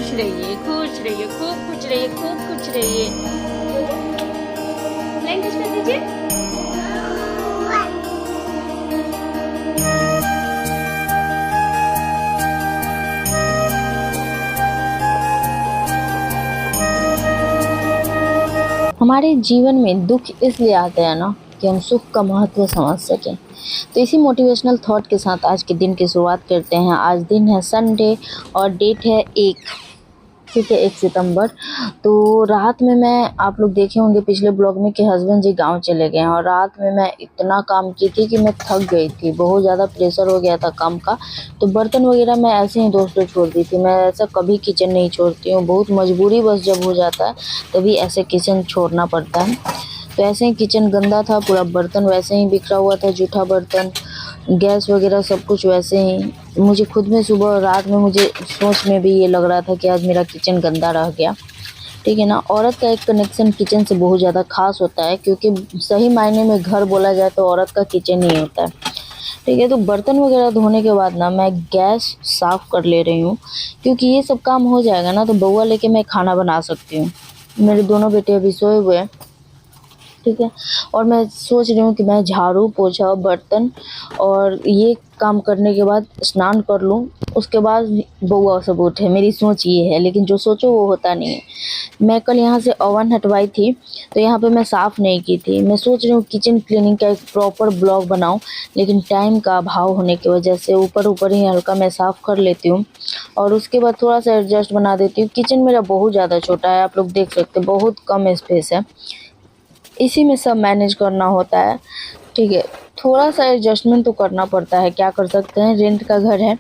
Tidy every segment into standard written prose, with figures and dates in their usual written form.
खुश रहिए, खुश रहिए, खूब खुश रहिए, खूब खुश रहिए। लैंग्वेज कर दीजिए। हमारे जीवन में दुख इसलिए आते हैं ना कि हम सुख का महत्व समझ सकें। तो इसी मोटिवेशनल थॉट के साथ आज के दिन की शुरुआत करते हैं। आज दिन है संडे और डेट है 1, ठीक है, 1 सितंबर। तो रात में मैं, आप लोग देखे होंगे पिछले ब्लॉग में कि हस्बैंड जी गाँव चले गए हैं और रात में मैं इतना काम की थी कि मैं थक गई थी, बहुत ज़्यादा प्रेशर हो गया था काम का। तो बर्तन वगैरह मैं ऐसे ही दोस्तों छोड़ दी थी। मैं ऐसा कभी किचन नहीं छोड़ती हूँ, बहुत मजबूरी बस जब हो जाता है तभी ऐसे किचन छोड़ना पड़ता है। तो ऐसे ही किचन गंदा था, पूरा बर्तन वैसे ही बिखरा हुआ था, जूठा बर्तन, गैस वगैरह सब कुछ वैसे ही। मुझे खुद में सुबह और रात में मुझे सोच में भी ये लग रहा था कि आज मेरा किचन गंदा रह गया, ठीक है ना। औरत का एक कनेक्शन किचन से बहुत ज़्यादा खास होता है, क्योंकि सही मायने में घर बोला जाए तो औरत का किचन ही होता है, ठीक है। तो बर्तन वगैरह धोने के बाद ना मैं गैस साफ़ कर ले रही हूँ, क्योंकि ये सब काम हो जाएगा ना तो बउआ लेके मैं खाना बना सकती हूँ। मेरे दोनों बेटे अभी सोए हुए हैं, ठीक है। और मैं सोच रही हूँ कि मैं झाड़ू पोछा बर्तन और ये काम करने के बाद स्नान कर लूँ, उसके बाद बउआ सब उठे। मेरी सोच ये है, लेकिन जो सोचो वो होता नहीं है। मैं कल यहाँ से ओवन हटवाई थी तो यहाँ पे मैं साफ़ नहीं की थी। मैं सोच रही हूँ किचन क्लीनिंग का एक प्रॉपर ब्लॉग बनाऊँ, लेकिन टाइम का अभाव होने की वजह से ऊपर ऊपर ही हल्का मैं साफ़ कर लेती हूँ और उसके बाद थोड़ा सा एडजस्ट बना देती हूँ। किचन मेरा बहुत ज़्यादा छोटा है, आप लोग देख सकते हैं, बहुत कम स्पेस है, इसी में सब मैनेज करना होता है, ठीक है। थोड़ा सा एडजस्टमेंट तो करना पड़ता है, क्या कर सकते हैं, रेंट का घर है,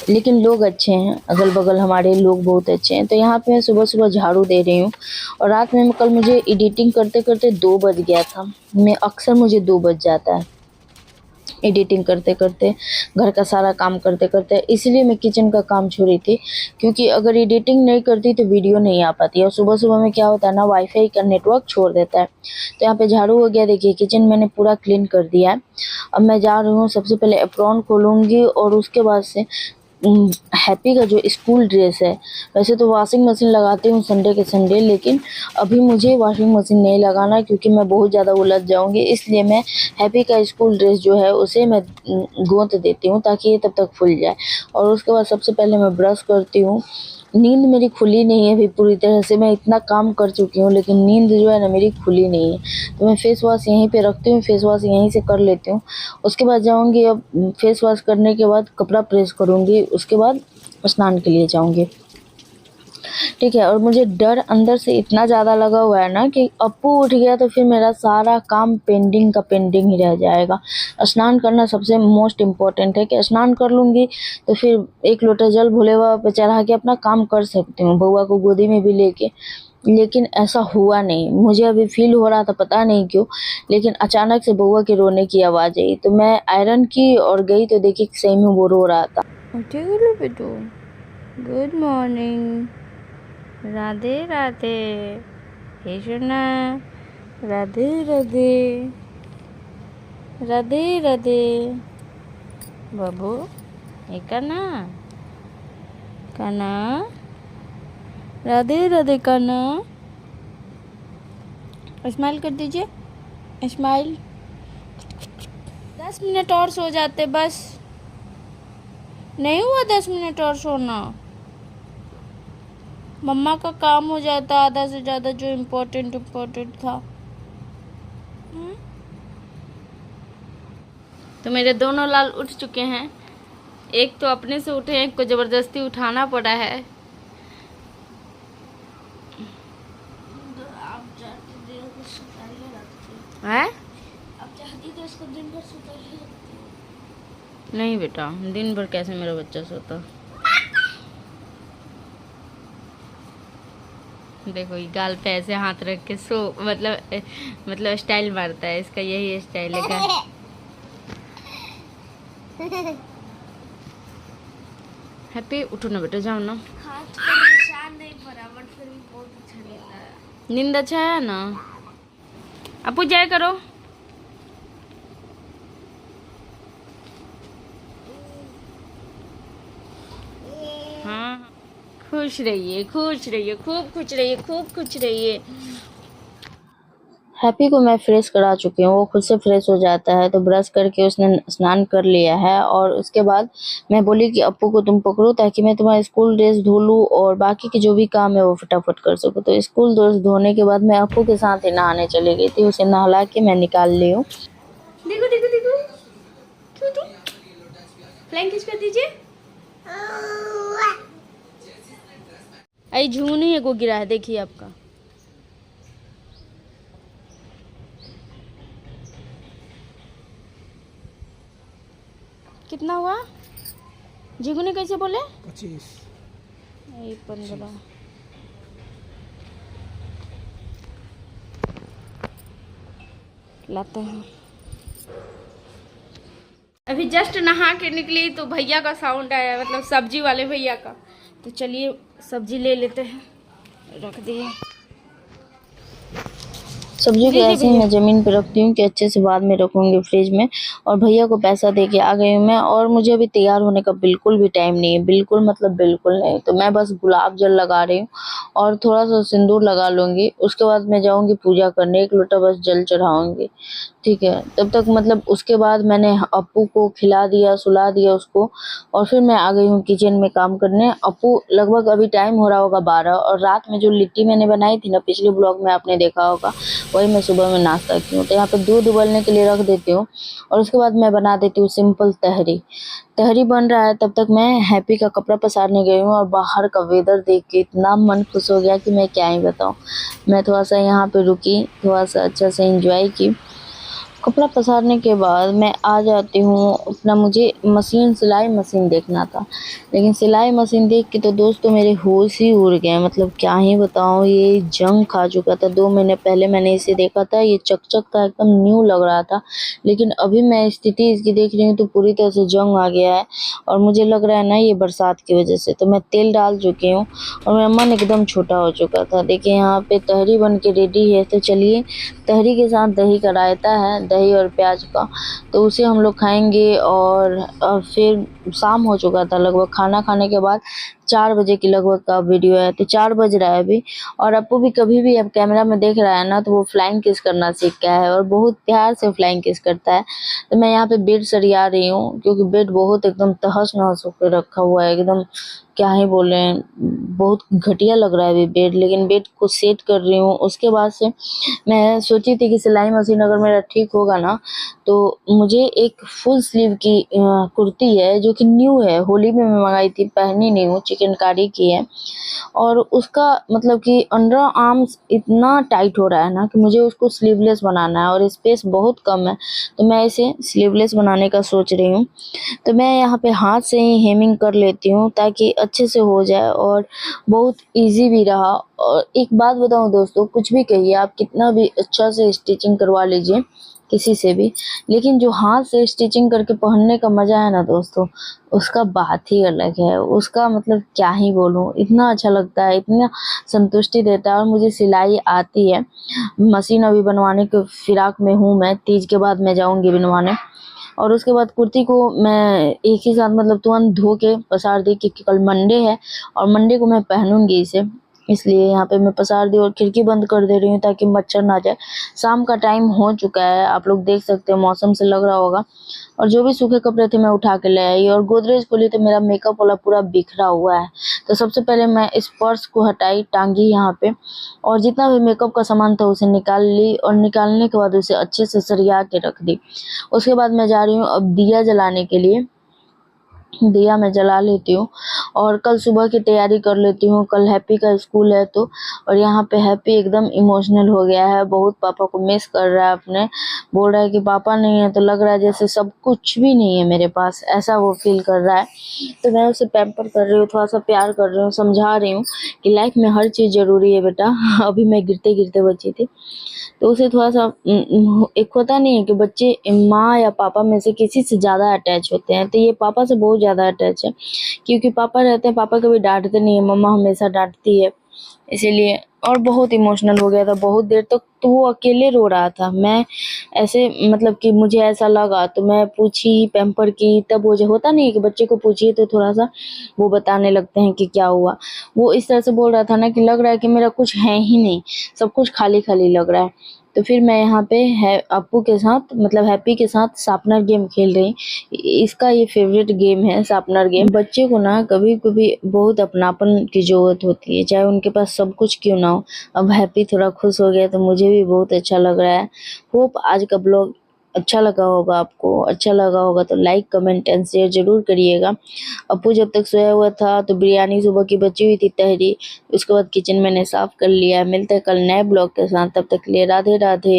लेकिन लोग अच्छे हैं, अगल बगल हमारे लोग बहुत अच्छे हैं। तो यहाँ पे मैं सुबह सुबह झाड़ू दे रही हूँ और रात में कल मुझे एडिटिंग करते करते 2 बज गया था। मैं अक्सर मुझे 2 बज जाता है एडिटिंग करते करते, घर का सारा काम करते करते, इसलिए मैं किचन का काम छोड़ी थी, क्योंकि अगर एडिटिंग नहीं करती तो वीडियो नहीं आ पाती। और सुबह सुबह में क्या होता है ना, वाईफाई का नेटवर्क छोड़ देता है। तो यहाँ पे झाड़ू हो गया, देखिए किचन मैंने पूरा क्लीन कर दिया है। अब मैं जा रही हूँ, सबसे पहले एप्रॉन खोलूँगी और उसके बाद से हैप्पी का जो स्कूल ड्रेस है, वैसे तो वॉशिंग मशीन लगाती हूँ संडे के संडे, लेकिन अभी मुझे वॉशिंग मशीन नहीं लगाना, क्योंकि मैं बहुत ज़्यादा उलझ जाऊँगी। इसलिए मैं हैप्पी का स्कूल ड्रेस जो है उसे मैं गूँथ देती हूँ ताकि ये तब तक फूल जाए। और उसके बाद सबसे पहले मैं ब्रश करती हूँ। नींद मेरी खुली नहीं है अभी पूरी तरह से, मैं इतना काम कर चुकी हूँ लेकिन नींद जो है ना मेरी खुली नहीं है। तो मैं फेस वॉश यहीं पे रखती हूँ, फेस वॉश यहीं से कर लेती हूँ। उसके बाद जाऊँगी, अब फेस वॉश करने के बाद कपड़ा प्रेस करूँगी, उसके बाद स्नान के लिए जाऊँगी, ठीक है। और मुझे डर अंदर से इतना ज़्यादा लगा हुआ है ना कि अप्पू उठ गया तो फिर मेरा सारा काम पेंडिंग का पेंडिंग ही रह जाएगा। स्नान करना सबसे मोस्ट इम्पॉर्टेंट है कि स्नान कर लूँगी तो फिर 1 लोटा जल भोले बाबा पे चढ़ा के अपना काम कर सकती हूँ, बउआ को गोदी में भी लेके। लेकिन ऐसा हुआ नहीं, मुझे अभी फील हो रहा था पता नहीं क्यों, लेकिन अचानक से बउआ के रोने की आवाज़ आई तो मैं आयरन की और गई तो देखी सही में वो रो रहा था। गुड मॉर्निंग, राधे राधे, हे सोना, राधे राधे, राधे राधे बाबू, ये काना काना, राधे राधे काना, स्माइल कर दीजिए, स्माइल। 10 मिनट और सो जाते बस, नहीं हुआ 10 मिनट और सोना, मम्मा का काम हो जाता आधा से ज़्यादा जो इम्पोर्टेंट था। तो मेरे दोनों लाल उठ चुके हैं, एक तो अपने से उठे, एक को ज़बरदस्ती उठाना पड़ा है। हैं? नहीं बेटा, दिन भर कैसे मेरा बच्चा सोता। देखो ये गाल पे ऐसे हाथ रख के सो, मतलब स्टाइल मारता है, इसका यही स्टाइल है। हैप्पी उठो ना बेटा, जाओ ना। नहीं बराबर, फिर भी बहुत अच्छा नींद अच्छा है ना। अपू जय करो। हाँ खुश रहिए, खुश रहिए, खूब खुश रहिए, खूब खुश रहिए। हैप्पी को मैं फ्रेश करा चुकी हूँ, वो खुद से फ्रेश हो जाता है। तो ब्रश करके उसने स्नान कर लिया है और उसके बाद मैं बोली कि अप्पू को तुम पकड़ो ताकि मैं तुम्हारा स्कूल ड्रेस धो लूँ और बाकी के जो भी काम है वो फटाफट कर सकूँ। तो स्कूल ड्रेस धोने के बाद मैं अप्पू के साथ ही नहाने चली गई थी, उसे नहला के मैं निकाल ली हूँ। देखो देखो देखो, फ्लाइंग किस कर दीजिए। आई झुंगनी को गिरा है, देखिए आपका। कितना हुआ? झिंगुनी कैसे बोले? 25। 15 लाते हैं। अभी जस्ट नहा के निकली तो भैया का साउंड आया, मतलब सब्जी वाले भैया का। तो चलिए सब्जी ले लेते हैं, रख दिए। सब्जी को ऐसे ही मैं ज़मीन पे रखती हूँ कि अच्छे से बाद में रखूँगी फ्रिज में। और भैया को पैसा दे के आ गई हूँ मैं, और मुझे अभी तैयार होने का बिल्कुल भी टाइम नहीं है, बिल्कुल मतलब बिल्कुल नहीं। तो मैं बस गुलाब जल लगा रही हूँ और थोड़ा सा सिंदूर लगा लूँगी। उसके बाद मैं जाऊँगी पूजा करने, 1 लोटा बस जल चढ़ाऊँगी, ठीक है। तब तक मतलब उसके बाद मैंने अप्पू को खिला दिया, सुला दिया उसको, और फिर मैं आ गई हूँ किचन में काम करने। अप्पू लगभग अभी टाइम हो रहा होगा 12, और रात में जो लिट्टी मैंने बनाई थी ना, पिछले ब्लॉग में आपने देखा होगा, वही मैं सुबह में नाश्ता की हूँ। तो यहाँ पे दूध उबलने के लिए रख देती हूँ और उसके बाद मैं बना देती हूँ सिंपल तहरी। तहरी बन रहा है तब तक मैं हैप्पी का कपड़ा पसारने गई हूँ, और बाहर का वेदर देख के इतना मन खुश हो गया कि मैं क्या ही बताऊँ। मैं थोड़ा सा यहाँ पे रुकी, थोड़ा सा अच्छा से एंजॉय की। कपड़ा पसारने के बाद मैं आ जाती हूँ अपना, मुझे मशीन, सिलाई मशीन देखना था, लेकिन सिलाई मशीन देख के तो दोस्तों मेरे होश ही उड़ गए। मतलब क्या ही बताऊँ, ये जंग खा चुका था। 2 महीने पहले मैंने इसे देखा था, ये चकचक था, एकदम न्यू लग रहा था। लेकिन अभी मैं स्थिति इसकी देख रही हूँ तो पूरी तरह से जंग आ गया है, और मुझे लग रहा है ना ये बरसात की वजह से। तो मैं तेल डाल चुकी हूँ और मेरा मन एकदम छोटा हो चुका था। देखिए यहाँ पे तहरी बन के रेडी है। तो चलिए, तहरी के साथ दही का रायता है, दही और प्याज का, तो उसे हम लोग खाएंगे। और फिर शाम हो चुका था लगभग, खाना खाने के बाद 4 बजे की लगभग का वीडियो है। तो 4 बज रहा है अभी, और अप्पू भी कभी भी अब कैमरा में देख रहा है ना तो वो फ्लाइंग किस करना सीख गया है, और बहुत प्यार से फ्लाइंग किस करता है। तो मैं यहाँ पे बेड सरिया रही हूँ, क्योंकि बेड बहुत एकदम तहस नहस होकर रखा हुआ है, एकदम क्या ही बोले, बहुत घटिया लग रहा है अभी बेड। लेकिन बेड को सेट कर रही हूँ। उसके बाद से मैं सोची थी कि सिलाई मशीन अगर मेरा ठीक होगा ना, तो मुझे एक फुल स्लीव की कुर्ती है जो कि न्यू है, होली में मैं मंगाई थी, पहनी नहीं हूँ, चिकनकारी की है। और उसका मतलब कि अंडर आर्म्स इतना टाइट हो रहा है ना कि मुझे उसको स्लीवलेस बनाना है, और स्पेस बहुत कम है। तो मैं इसे स्लीवलेस बनाने का सोच रही हूँ। तो मैं यहाँ पे हाथ से ही हेमिंग कर लेती हूँ ताकि अच्छे से हो जाए, और बहुत इजी भी रहा। और एक बात बताऊँ दोस्तों, कुछ भी कहिए आप, कितना भी अच्छा से स्टिचिंग करवा लीजिए किसी से भी, लेकिन जो हाथ से स्टिचिंग करके पहनने का मज़ा है ना दोस्तों, उसका बात ही अलग है। उसका मतलब क्या ही बोलूँ, इतना अच्छा लगता है, इतना संतुष्टि देता है। और मुझे सिलाई आती है, मशीन अभी बनवाने के फिराक में हूँ मैं, तीज के बाद मैं जाऊँगी बनवाने। और उसके बाद कुर्ती को मैं एक ही साथ मतलब तुरंत धो के पसार दी, क्योंकि कल मंडे है और मंडे को मैं पहनूंगी इसे, इसलिए यहाँ पे मैं पसार दी और खिड़की बंद कर दे रही हूँ ताकि मच्छर ना जाए। शाम का टाइम हो चुका है, आप लोग देख सकते हो, मौसम से लग रहा होगा। और जो भी सूखे कपड़े थे मैं उठा के ले आई, और गोदरेज खोली तो मेरा मेकअप वाला पूरा बिखरा हुआ है। तो सबसे पहले मैं इस पर्स को हटाई, टांगी यहाँ पे, और जितना भी मेकअप का सामान था उसे निकाल ली, और निकालने के बाद उसे अच्छे से सरिया के रख दी। उसके बाद मैं जा रही हूँ अब दिया जलाने के लिए। दिया मैं जला लेती हूँ और कल सुबह की तैयारी कर लेती हूँ। कल हैप्पी का स्कूल है तो, और यहाँ पे हैप्पी एकदम इमोशनल हो गया है, बहुत पापा को मिस कर रहा है अपने। बोल रहा है कि पापा नहीं है, तो लग रहा है जैसे सब कुछ भी नहीं है मेरे पास, ऐसा वो फील कर रहा है। तो मैं उसे पैम्पर कर रही हूँ, थोड़ा सा प्यार कर रही हूँ, समझा रही हूँ कि लाइफ में हर चीज़ ज़रूरी है बेटा। अभी मैं गिरते गिरते बची थी, तो उसे थोड़ा सा एक होता नहीं है कि बच्चे माँ या पापा में से किसी से ज़्यादा अटैच होते हैं, तो ये पापा से बहुत ज़्यादा अटैच है, क्योंकि पापा रहते हैं, पापा कभी डांटते नहीं है, मम्मा हमेशा डांटती है। इसीलिए और बहुत इमोशनल हो गया था बहुत देर तक, तो वो अकेले रो रहा था। मैं ऐसे मतलब कि मुझे ऐसा लगा तो मैं पूछी, पैम्पर की, तब वो जो होता नहीं है कि बच्चे को पूछिए तो थोड़ा-सा वो बताने लगते हैं कि क्या हुआ। वो इस तरह से बोल रहा था ना कि लग रहा है कि मेरा कुछ है ही नहीं, सब कुछ खाली-खाली लग रहा है। तो फिर मैं यहाँ पे है अप्पू के साथ मतलब हैप्पी के साथ शार्पनर गेम खेल रही। इसका ये फ़ेवरेट गेम है शार्पनर गेम। बच्चे को ना कभी-कभी बहुत अपनापन की ज़रूरत होती है, चाहे उनके पास सब कुछ क्यों ना हो। अब हैप्पी थोड़ा खुश हो गया तो मुझे भी बहुत अच्छा लग रहा है। होप आज का ब्लॉग अच्छा लगा होगा आपको। अच्छा लगा होगा तो लाइक, कमेंट एंड शेयर ज़रूर करिएगा। अप्पू जब तक सोया हुआ था तो बिरयानी सुबह की बची हुई थी तहरी, उसके बाद किचन मैंने साफ़ कर लिया। मिलते हैं कल नए ब्लॉग के साथ, तब तक के लिए राधे-राधे।